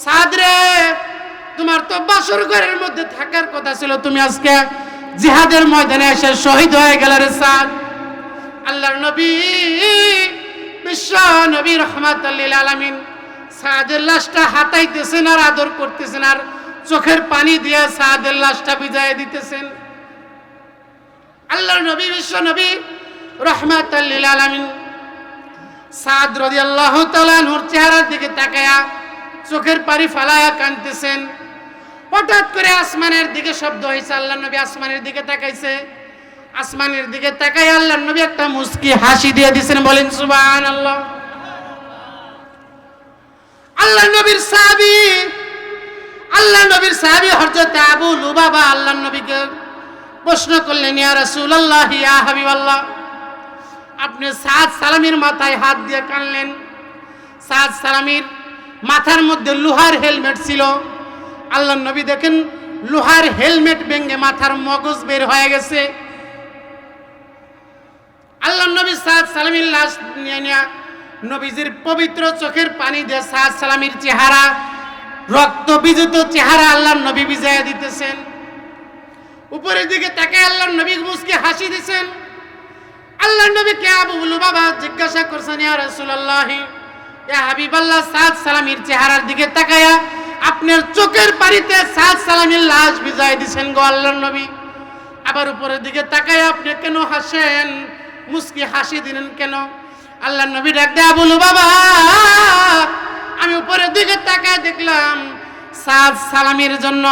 সাদ রে, তোমার তো বাসর ঘরের মধ্যে থাকার কথা ছিল, তুমি আজকে জিহাদের ময়দানে এসে শহীদ হয়ে গেলে রে সাদ। আল্লাহর নবী, বিশ্ব নবী রাহমাতুল লিল আলামিন সাদের লাশটা হাতাইতেছেন আর আদর করতেছেন আর চোখের পানি দিয়ে সাদের লাশটা ভিজায় দিতেছেন। আল্লাহর নবী, বিশ্ব নবী রাহমাতুল লিল আলামিন সাদ রাদিয়াল্লাহু তাআলা নূর চেহারার দিকে তাকায়া চোখের পানি ফালায়া কাঁদতেছেন। হঠাৎ করে আসমানের দিকে শব্দ হয়েছে, আল্লাহর নবী আসমানের দিকে তাকাইছে। আসমানের দিকে তাকায় আল্লাহর নবী একটা মুস্কি হাসি দিয়ে দিয়েছেন। বলেন সুবহানাল্লাহ। আল্লাহর নবীর সাহাবী হযরত আবু লুবাবা আল্লাহর নবীকে প্রশ্ন করলেন, ইয়া রাসূলুল্লাহ, ইয়া হাবিবাল্লাহ, আপনি সাদ সালামির মাথায় হাত দিয়ে কানলেন। সাদ সালামির মাথার মধ্যে লোহার হেলমেট ছিল। আল্লাহর নবী দেখেন লোহার হেলমেট ভেঙে মাথার মগজ বের হয়ে গেছে। আল্লাহর নবী সাদ সালামির লাশ নিয়ে নিয়ে নবীজির পবিত্র চোখের পানি দিয়ে সাদ সালামির চেহারা, রক্ত বিজিত চেহারা আল্লাহর নবী ভিজাইয়া দিতেছেন। উপরের দিকে তাকায় আল্লাহর নবী মুস্কি হাসি দিতেছেন। আল্লাহর নবীকে আবু লুবাবা জিজ্ঞাসা করছেন, ইয়া রাসূলুল্লাহ, ইয়া হাবিবাল্লাহ, সাদ সালামির চেহারার দিকে তাকায়া আপনার চোখের পানিতে সাদ সালামির লাশ ভিজাই দিছেন গো আল্লাহর নবী। আবার উপরের দিকে তাকায় আপনি কেন হাসেন, মুস্কি হাসি দিলেন কেন? আল্লাহর নবী ডাক দেয়া, বলো বাবা, আমি উপরের দিকে তাকায় দেখলাম সাদ সালামির জন্য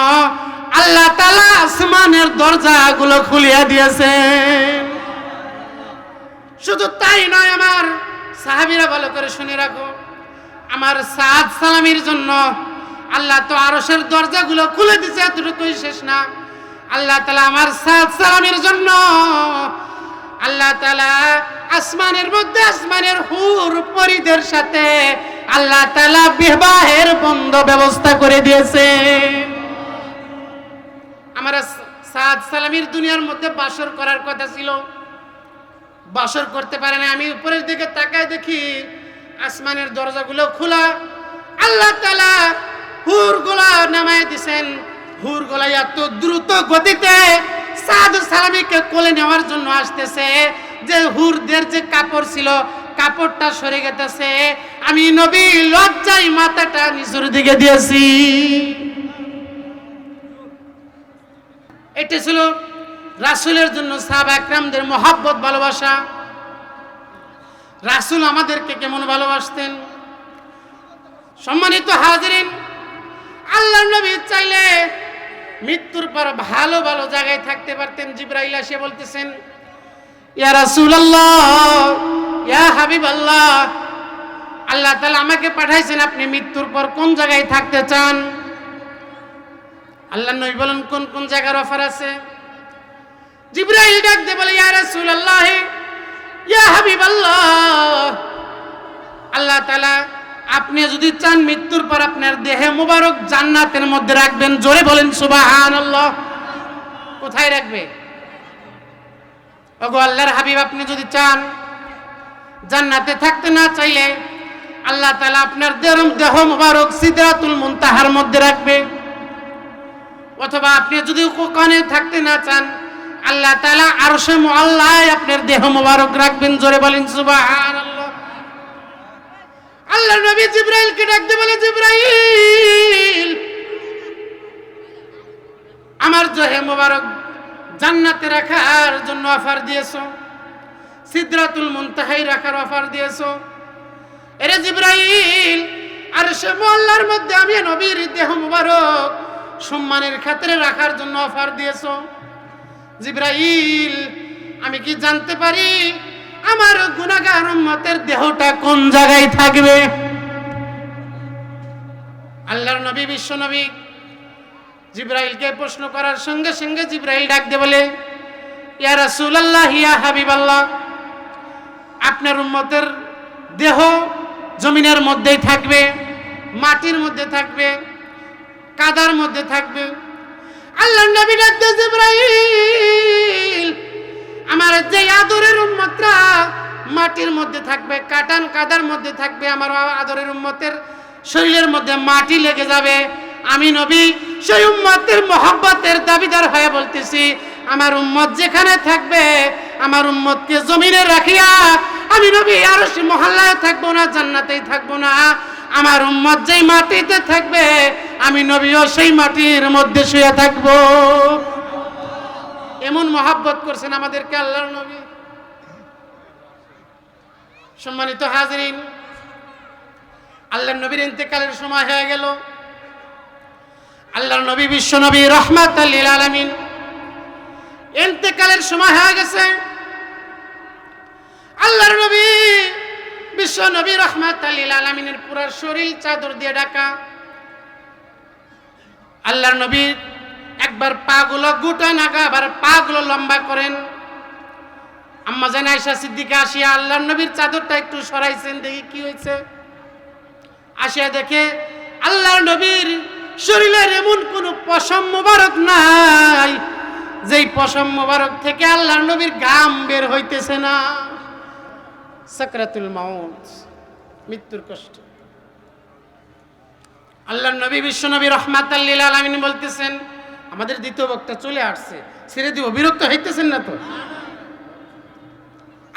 আল্লাহ তাআলা আসমানের দরজাগুলো খুলিয়ে দিয়েছেন। শুধু তাই নয়, আমার সাহাবীরা ভালো করে শুনে রাখো, আমার সাদ সালামির জন্য আল্লাহ তো আরশের দরজাগুলো খুলে দিয়েছে, এতটুকুই শেষ না। আল্লাহ তাআলা আমার সাদ সালামির জন্য আল্লাহ তাআলা আসমানের মধ্যে আসমানের হুর পরীদের সাথে আল্লাহ তাআলা বিবাহের বন্ধ ব্যবস্থা করে দিয়েছে। আমার সাদ সালামির দুনিয়ার মধ্যে বাসর করার কথা ছিল, বাসর করতে পারে না। আমি উপরের দিকে তাকায় দেখি আসমানের দরজাগুলো খোলা, আল্লাহ তাআলা হুরগুলা নামায় দিয়েছেন। হুরগুলা এত দ্রুত গতিতে সাদ সালামিকে কোলে নেওয়ার জন্য আসতেছে যে হুরদের যে কাপড় ছিল কাপড়টা সরে গেছে। আমি নবী লজ্জায় মাথাটা নিচের দিকে দিয়েছি। এটা ছিল রাসূলের জন্য সাহাবা একরামদের মহব্বত, ভালোবাসা। রাসূল আমাদেরকে কেমন ভালোবাসতেন। সম্মানিত হাজিরিন, আল্লাহর নবী চাইলে মৃত্যুর পর ভালো ভালো জায়গায় থাকতে পারতেন। জিবরাইল এসে বলতেছেন, ইয়া রাসূলুল্লাহ, ইয়া হাবিবাল্লাহ, আল্লাহ তাআলা আমাকে পাঠাইছেন, আপনি মৃত্যুর পর কোন জায়গায় থাকতে চান? আল্লাহর নবী বলেন, কোন কোন জায়গার অফার আছে? জিবরাইল ডাক দিয়ে বলে, ইয়া রাসূলুল্লাহ, ইয়া হাবিবাল্লাহ, আল্লাহ তাআলা আপনি যদি চান মৃত্যুর পর আপনার দেহে মুবারক জান্নাতের মধ্যে রাখবেন। জোরে বলেন সুবহানাল্লাহ। কোথায় রাখবে? ওগো আল্লাহর হাবিব, আপনি যদি চান জান্নাতে থাকতে, না চাইলে আল্লাহ তাআলা আপনার দেহ মুবারক সিদরাতুল মুনতাহার মধ্যে রাখবে। অথবা আপনি যদি কোকানে থাকতে না চান, আল্লাহ তাআলা আরশে মুআল্লায় আপনার দেহ মুবারক রাখবেন। জোরে বলেন সুবহানাল্লাহ। আল্লাহর নবী জিবরাইলকে ডাক দিয়ে বলে, জিবরাইল, আমার দেহ মুবারক জান্নাতে রাখার জন্য অফার দিয়েছো, সিদরাতুল মুনতাহায় রাখার অফার দিয়েছো। এরে জিবরাইল, আরশে মুআল্লার মধ্যে আমি নবীর দেহ মুবারক সম্মানের খাতিরে রাখার জন্য অফার দিয়েছো। জিবরাইল, আমি কি জানতে পারি আমার গুনাহগার উম্মতের দেহটা কোন জায়গায় থাকবে? আল্লাহর নবী, বিশ্ব নবী জিবরাইলকে প্রশ্ন করার সঙ্গে সঙ্গে জিবরাইল ডাক দিয়ে বলে, ইয়া রাসূলুল্লাহ, ইয়া হাবিবাল্লাহ, আপনার উম্মতের দেহ জমিনের মধ্যেই থাকবে, মাটির মধ্যে থাকবে, কাদার মধ্যে থাকবে। আল্লাহর নবী ডাক দিয়ে, জিবরাইল, আমার যে আদরের উম্মতরা মাটির মধ্যে থাকবে, কাদার মধ্যে থাকবে, আমার আদরের উম্মতের শরীরের মধ্যে মাটি লেগে যাবে। আমি নবী সেই উম্মতের মহব্বতের দাবিদার হয়ে বলতেছি, আমার উম্মত যেখানে থাকবে, আমার উম্মতকে জমিনে রাখিয়া আমি নবী আরশ মহল্লায় থাকবো না, জান্নাতেই থাকবো না। আমার উম্মত যেই মাটিতে থাকবে, আমি নবীও সেই মাটির মধ্যে শুয়ে থাকবো। এমন মহব্বত করছেন আমাদেরকে আল্লাহর নবী। সম্মানিত হাজিরিন, আল্লাহর নবীর ইন্তেকালের সময় হয়ে গেল। আল্লাহর নবী, বিশ্ব নবী, রাহমাতাল লিল আলামিন, ইন্তেকালের সময় হয়ে গেছে। আল্লাহর নবী, বিশ্ব নবী, রাহমাতাল লিল আলামিনের পুরো শরীর চাদর দিয়ে ঢাকা। আল্লাহর নবী একবার পাগুলো গুটান, আবার পাগুলো লম্বা করেন। আম্মা জান আয়েশা সিদ্দিকা আসিয়া আল্লাহর নবীর চাদরটা একটু সরাইছেন, দেখি কি হয়েছে। আসিয়া দেখে আল্লাহর নবীর শরীরের এমন কোন পশম মোবারক নাই যেই পশম মোবারক থেকে আল্লাহর নবীর ঘাম বের হইতেছে না। সাকরাতুল মাউত, মৃত্যুর কষ্ট। আল্লাহর নবী, বিশ্ব নবী, রাহমাতাল লিল আলামিন বলতেছেন, আমাদের দ্বিতীয় বক্তা চলে আসছে, ছেড়ে দিব, বিরক্ত হইতেছেন না তো?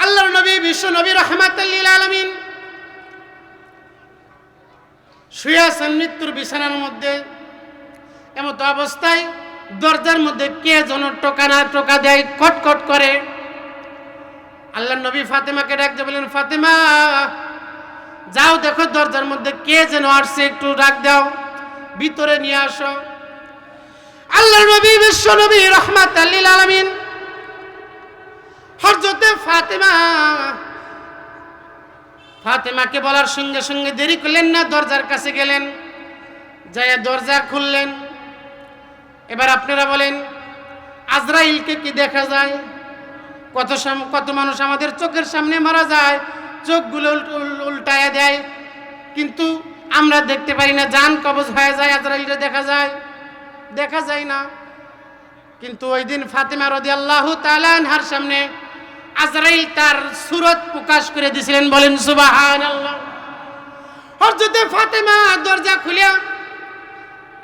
আল্লাহর নবী, বিশ্ব নবী, রাহমাতাল লিল আলামিন শুয়ে আছেন মৃত্যুর বিছানার মধ্যে। এমত অবস্থায় দরজার মধ্যে কে যেন টোকা দেয়, কটকট করে। আল্লাহর নবী ফাতেমাকে ডাকতে বলেন, ফাতেমা, যাও দেখো দরজার মধ্যে কে যেন আসছে, একটু ডাক দাও, ভিতরে নিয়ে আসো। আল্লাহর নবী, বিশ্ব নবী, রাহমাতাল লিল আলামিন হযরতে ফাতেমাকে বলার সঙ্গে সঙ্গে দেরি করলেন না, দরজার কাছে গেলেন, যায় দরজা খুললেন। এবার আপনারা বলেন, আজরাইলকে কি দেখা যায়? কত মানুষ আমাদের চোখের সামনে মারা যায়, চোখগুলো উল্টায়া দেয়, কিন্তু আমরা দেখতে পারি না, জান কবজ হয়ে যায়। আজরাইলকে দেখা যায় না। কিন্তু ওই দিন ফাতেমা রাদিয়াল্লাহু তাআলা আনহার সামনে আজরাইল তার সুরত প্রকাশ করে দিয়েছিলেন। বলেন সুবহানাল্লাহ। হযরতে ফাতেমা দরজা খুলে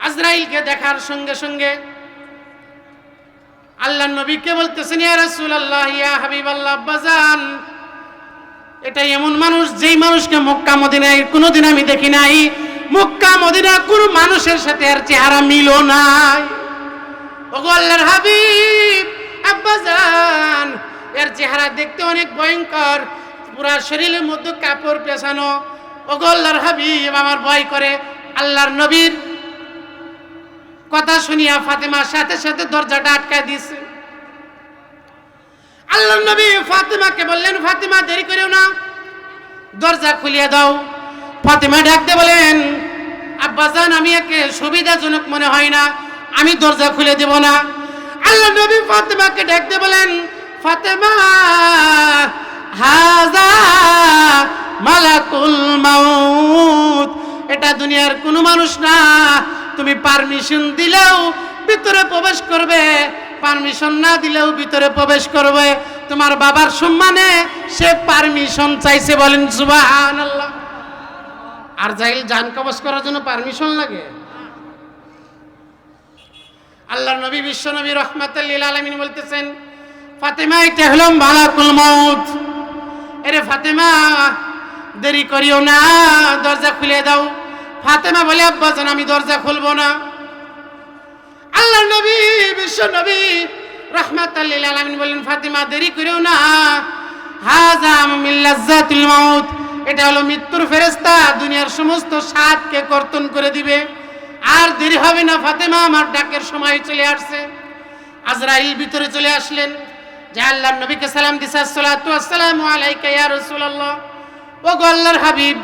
আজরাইলকে দেখার সঙ্গে সঙ্গে আল্লাহর নবীকে বলতেছেন, ইয়া রাসূলুল্লাহ, ইয়া হাবিবাল্লাহ, আব্বাজান, এটা এমন মানুষ যেই মানুষকে মক্কা মদিনায় কোনোদিন আমি দেখি নাই। মক্কা মদিনা কোন মানুষের সাথে আর চেহারা মিলও নাই। ওগো আল্লাহর হাবিব আব্বাজান, এর চেহারা দেখতে অনেক ভয়ঙ্কর, পুরা শরীরের মধ্যে কাপড় পেছানো। ওগো আল্লাহর হাবিব আমার ভয় করে। আল্লাহর নবীর কথা শুনিয়া ফাতেমার সাথে সাথে দরজাটা আটকায় দিয়েছে। আল্লাহর নবী ফাতেমাকে বললেন, ফাতেমা দেরি করিও না, দরজা খুলিয়ে দাও। ফাতেমা ডাকতে বলেন, আব্বাজান আমি একে সুবিধাজনক মনে হয় না, আমি দরজা খুলে দেব না। আল্লাহর নবী ফাতেমাকে ডাকতে বলেন, ফাতেমা হাযা মালাকুল মাউত, এটা দুনিয়ার কোনো মানুষ না, তুমি পারমিশন দিলেও ভিতরে প্রবেশ করবে, পারমিশন না দিলেও ভিতরে প্রবেশ করবে। তোমার বাবার সম্মানে সে পারমিশন চাইছে, বলেন সুবহানাল্লাহ। আর জাইল জান কবজ করার জন্য পারমিশন লাগে? আল্লাহর নবী বিশ্ব নবী রাহমাতুল লিল আলামিন বলতেছেন, ফাতেমা এটা হলো মালাকুল মাউত। আরে ফাতেমা দেরি করিও না, দরজা খুলে দাও। ফাতেমা বলে, আব্বাজান আমি দরজা খুলবো না। আল্লাহর নবী বিশ্ব নবী রাহমাতুল লিল আলামিন বলেন, ফাতেমা দেরি করিও না, হাযা মিন লাজ্জাতিল মাউত, এটা হলো মৃত্যুর ফেরেশতা, দুনিয়ার সমস্ত স্বাদকে কর্তন করে দিবে। আর দেরি হবে না ফাতেমা, আমার ডাকের সময় চলে আসছে। আজরাইল ভিতরে চলে আসলেন, যে আল্লাহর নবীকে সালাম দিছে, আসসালাতু ওয়াসসালামু আলাইকা ইয়া রাসূলুল্লাহ। ও গো আল্লাহর হাবিব,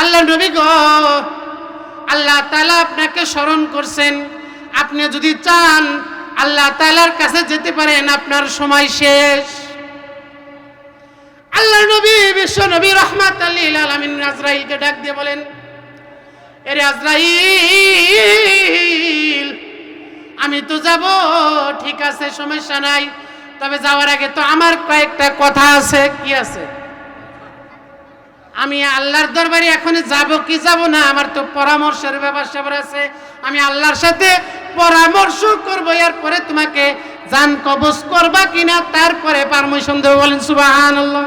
আল্লাহর নবী গো, আল্লাহ তাআলা আপনাকে স্মরণ করছেন, আপনি যদি চান আল্লাহ তাআলার কাছে যেতে পারেন, আপনার সময় শেষ। আল্লাহর নবী বিশ্ব নবী রাহমাতুল লিল আলামিন আজরাইলকে ডাক দিয়ে বলেন, এরে আজরাইল আমি তো যাব, ঠিক আছে সমস্যা নাই, তবে যাওয়ার আগে তো আমার কয়েকটা কথা আছে। কি আছে? আমি আল্লাহর দরবারে এখন যাব কি যাব না, আমার তো পরামর্শের ব্যাপার আছে, আমি আল্লাহর সাথে পরামর্শ করব, এরপরে তোমাকে জান কবজ করবা কিনা তারপরে পারমিশন দেব, বলেন সুবহানাল্লাহ।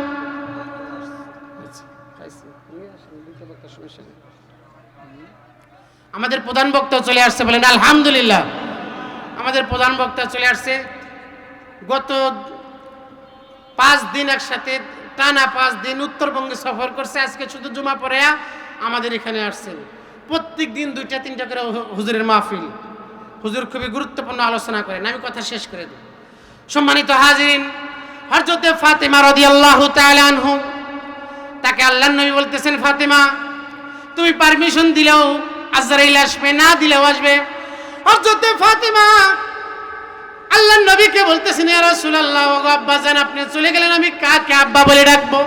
আমাদের প্রধান বক্তা চলে আসছে, বলেন আলহামদুলিল্লাহ। আমাদের প্রধান বক্তা চলে আসছে। গত 5 দিন একসাথে টানা 5 দিন উত্তরবঙ্গে সফর করছে, আজকে শুধু জুমা পড়ে আমাদের এখানে আসছেন। প্রত্যেক দিন 2-3টা করে হুজুরের মাহফিল, হুজুর খুবই গুরুত্বপূর্ণ আলোচনা করেন। আমি কথা শেষ করে দিই। সম্মানিত হাজিরিন, হযরতে ফাতেমা রাদিয়াল্লাহু তাআলা আনহু, তাকে আল্লাহর নবী বলতেছেন, ফাতেমা তুমি পারমিশন দিলেও আজরাইল আসবে, না দিলেও আসবে। হযরতে ফাতেমা আল্লাহর নবীকে বলতেছেন, ইয়া রাসূলুল্লাহ, ওগো আব্বাজান আপনি চলে গেলেন, আমি কাকে আব্বা বলে ডাকবো?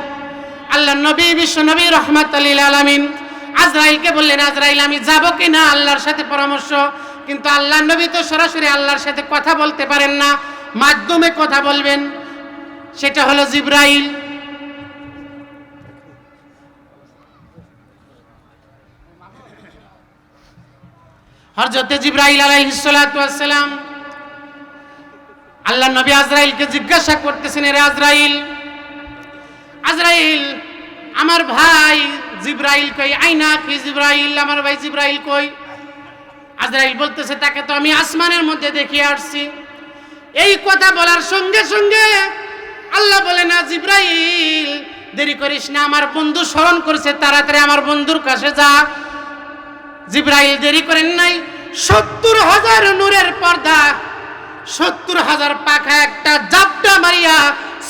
আল্লাহর নবী বিশ্ব নবী রাহমাতুল লিল আলামিন আজরাইলকে বললেন, আজরাইল আমি যাব কি না আল্লাহর সাথে পরামর্শ। কিন্তু আল্লাহর নবী তো সরাসরি আল্লাহর সাথে কথা বলতে পারেন না, মাধ্যমে কথা বলবেন, সেটা হলো জিবরাইল। হযরতে জিবরাইল আলাইহিস সালাতু ওয়াস সালাম আল্লাহর নবী আজরাইলকে জিজ্ঞাসা করতেছেন, এর আজরাইল, আজরাইল আমার ভাই জিবরাইল কই? আইনা কি জিবরাইল, আমার ভাই জিবরাইল কই? আজরাইল বলতেছে, তাকে তো আমি আসমানের মধ্যে দেখে আসছি। এই কথা বলার সঙ্গে সঙ্গে আল্লাহ বলে, না জিবরাইল দেরি করিস না, আমার বন্ধু স্মরণ করছে, তাড়াতাড়ি আমার বন্ধুর কাছে যা। জিবরাইল দেরি করেন নাই, 70,000 নূরের পর্দা, 70,000 পাখা একটা জাপটা মারিয়া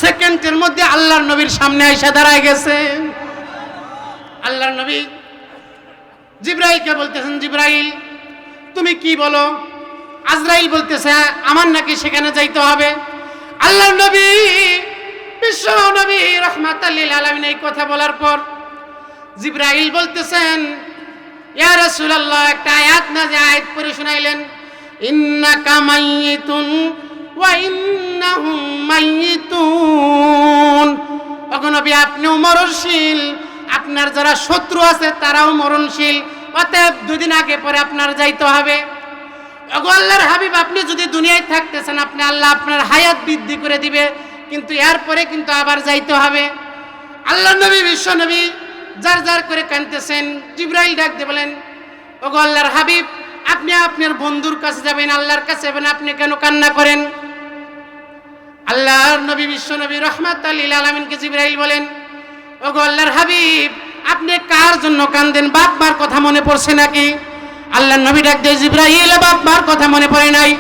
সেকেন্ডের মধ্যে আল্লাহর নবীর সামনে এসে দাঁড়ায় গেছেন। আল্লাহর নবী জিবরাইলকে বলতেছেন, জিবরাইল তুমি কি বলো? আজরাইল বলতেছে, আমার নাকি সেখানে যাইতে হবে। আল্লাহর নবী বিশ্ব নবী রাহমাতুল লিল আলামিন এই কথা বলার পর জিবরাইল বলতেছেন, ইয়া রাসূলুল্লাহ, একটা আয়াত আয়াত পড়ে শোনাইলেন, ইন্নাকা মাইয়িতুন ওয়া ইন্নাহুম মাইয়িতুন। ওগো নবী আপনিও মরণশীল, আপনার যারা শত্রু আছে তারাও মরণশীল, অতএব 2 দিন আগে পরে আপনার যাইতে হবে। ওগো আল্লাহর হাবিব, আপনি যদি দুনিয়ায় থাকতেছেন, আপনি আল্লাহ আপনার হায়াত বৃদ্ধি করে দিবে, কিন্তু এরপরে কিন্তু আবার যাইতে হবে। আল্লাহর নবী বিশ্ব নবী যার যার করে কাঁদতেছেন। জিবরাইল ডাক দিয়ে বলেন, ওগো আল্লাহর হাবিব আপনি আপনার বন্ধুর কাছে যাবেন, আল্লাহর কাছে যাবেন, আপনি কেন কান্না করেন? আল্লাহর নবী বিশ্ব নবী রাহমাতুল লিল আলামিনকে জিবরাইল বলেন, ওগো আল্লাহর হাবিব, আপনি কার জন্য কাঁদেন? বাপ মার কথা মনে পড়ছে নাকি? আল্লাহর নবী ডাক দিয়ে, জিবরাইল, বাপ মার কথা মনে পড়ে নাই,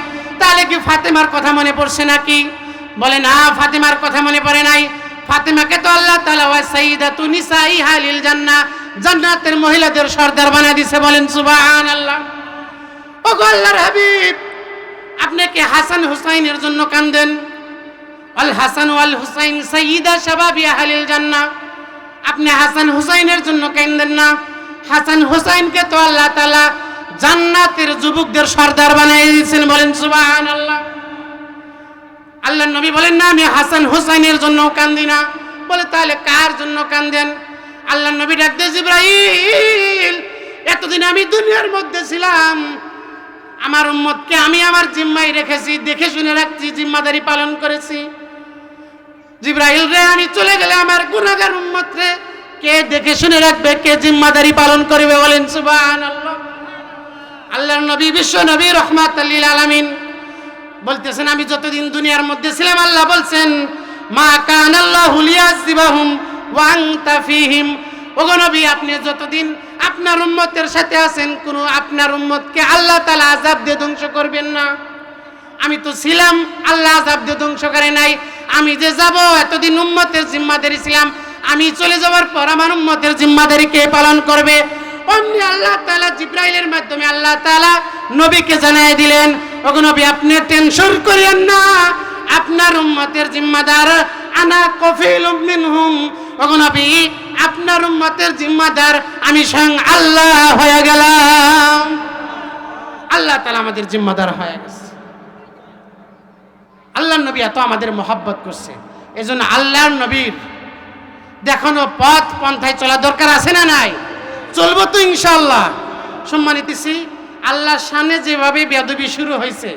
তাহলে কি ফাতেমার কথা মনে পড়ছে নাকি? বলে না, ফাতেমার কথা মনে পড়ে নাই। ফাতেমাকে তো আল্লাহ তাআলা ওয়া সাইয়্যিদাতু নিসাই আহলিল জান্নাহ, জান্নাতের মহিলাদের সর্দার বানায় দিয়েছে। বলেন সুবহানাল্লাহ। ওগো আল্লাহর হাবিব, আপনি কি হাসান হুসাইনের জন্য কাঁদেন? আল হাসান ওয়াল হুসাইন সাইয়্যিদা শাবাবি আহলিল জান্নাহ, আপনি হাসান হুসাইনের জন্য কাঁদেন না? হাসান হুসাইনকে তো আল্লাহ তাআলা জান্নাতের যুবকদের সর্দার বানিয়ে দিয়েছেন। বলেন সুবহানাল্লাহ। আল্লাহর নবী বলেন, না, আমি হাসান হুসাইনের জন্য কাঁদি না। বলে তাহলে কার জন্য কাঁদেন? আল্লাহর নবী ডাক দিয়ে, জিবরাইল, এতদিন আমি দুনিয়ার মধ্যে ছিলাম, আমার উম্মতকে আমি আমার জিম্মায় রেখেছি, দেখে শুনে রাখছি, জিম্মাদারি পালন করেছি। জিবরাইল রে, আমি চলে গেলে আমার গুনাহগার উম্মত রে কে দেখে শুনে রাখবে, কে জিম্মাদারি পালন করবে? বলেন সুবহানাল্লাহ। আল্লাহর নবী বিশ্ব নবী রাহমাতুল লিল আলামিন বলতেছেন, আমি যতদিন দুনিয়ার মধ্যে ছিলাম, আল্লাহ বলছেন, মা কানাল্লাহু লিয়াযিবাহুম ওয়া আনতা ফীহিম। ওগো নবী, আপনি যতদিন আপনার উম্মতের সাথে আছেন, কোন আপনার উম্মতকে আল্লাহ তাআলা আযাব দিয়ে ধ্বংস করবেন না। আমি তো ছিলাম, আল্লাহ আযাব দিয়ে ধ্বংস করে নাই। আমি যে যাব, এতদিন উম্মতের জিম্মাদারি ছিলাম, আমি চলে যাওয়ার পর আমার উম্মতের জিম্মাদারি কে পালন করবে? অমনি আল্লাহ তাআলা জিবরাইলের মাধ্যমে আল্লাহ তাআলা নবীকে জানাই দিলেন, ওগো নবী, আপনি টেনশন করেন না, আপনার উম্মতের জিম্মাদার আনা কফিলুম মিনহুম। ওগো নবী, আপনার উম্মতের জিম্মাদার আমি স্বয়ং আল্লাহ হয়ে গেলাম। আল্লাহ তাআলা আমাদের জিম্মাদার হয়ে গেছে। আল্লাহর নবী এত আমাদের মহব্বত করছে, এজন্য আল্লাহর নবীর দেখানো পথ পন্থায় চলা দরকার আছে না নাই? চলবো তো ইনশাআল্লাহ। সম্মানিতেছি, আল্লাহর সামনে যেভাবে বেয়াদবি শুরু হয়েছে,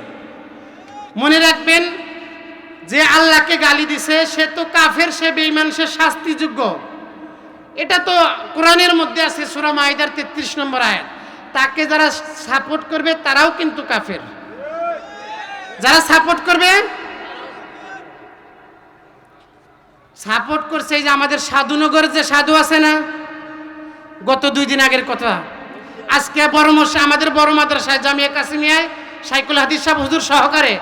মনে রাখবেন, যে আল্লাহকে গালি দিছে সে তো কাফের, সে বেঈমান, সে শাস্তিযোগ্য। এটা তো কোরআনের মধ্যে আছে, সূরা মাইদার 33 নম্বর আয়াত। তাকে যারা সাপোর্ট করবে তারাও কিন্তু কাফের। যারা সাপোর্ট করবে, সাপোর্ট করছে, এই যে আমাদের সাধুনগরের যে সাধু আছে না, গত 2 দিন আগের কথা, আজকে বড় মশা আমাদের বড় মাদ্রাসায় জামিয়া কাসিমিয়ায় শাইখুল হাদিস সাহেব হুজুর সহকারে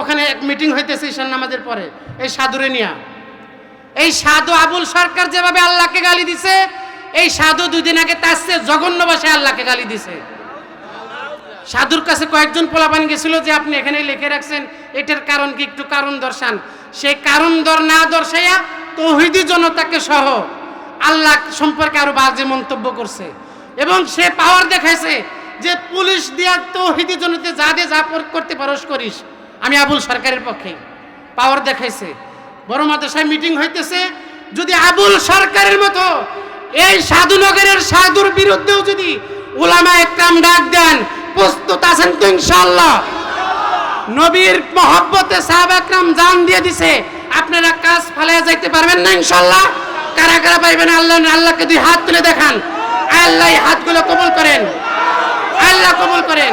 ওখানে এক মিটিং হইতেছে ঈশান নামাজের পরে, এই সাধুরে নিয়া। এই সাধু আবুল সরকার যেভাবে আল্লাহকে গালি দিছে, এই সাধু 2 দিন আগে তার চেয়ে জঘন্য ভাষায় আল্লাহকে গালি দিছে। সাধুর কাছে কয়েকজন পোলাপান গেছিল যে আপনি এখানে লিখে রাখছেন, এটার কারণ কি, একটু কারণ দর্শান। সেই কারণ না দর্শাইয়া তৌহিদি জনতাকে সহ আল্লাহ সম্পর্কে আরো বাজে মন্তব্য করছে, এবং সে পাওয়ার দেখাইছে যে পুলিশ দিয়া তৌহিদি জনতা যা দে যা করতে পারস করিস। আমি আবুল সরকারের পক্ষে, পাওয়ার দেখাইছে। বড় মাদ্রাসায় মিটিং হইতেছে, যদি আবুল সরকারের মতো এই সাধুনগরের সাধুর বিরুদ্ধেও যদি উলামা একরাম ডাক দেন, প্রস্তুত আছেন তো ইনশাআল্লাহ? নবীর মহব্বতে সাহাবা একরাম জান দিয়ে দিছে, আপনারা কাজ ফালাইয়া যাইতে পারবেন না ইনশাআল্লাহ? কারা কারা পাইবেন? আল্লাহকে 2 হাত তুলে দেখান। আল্লাহ হাতগুলো কবুল করেন, আল্লাহ কবুল করেন।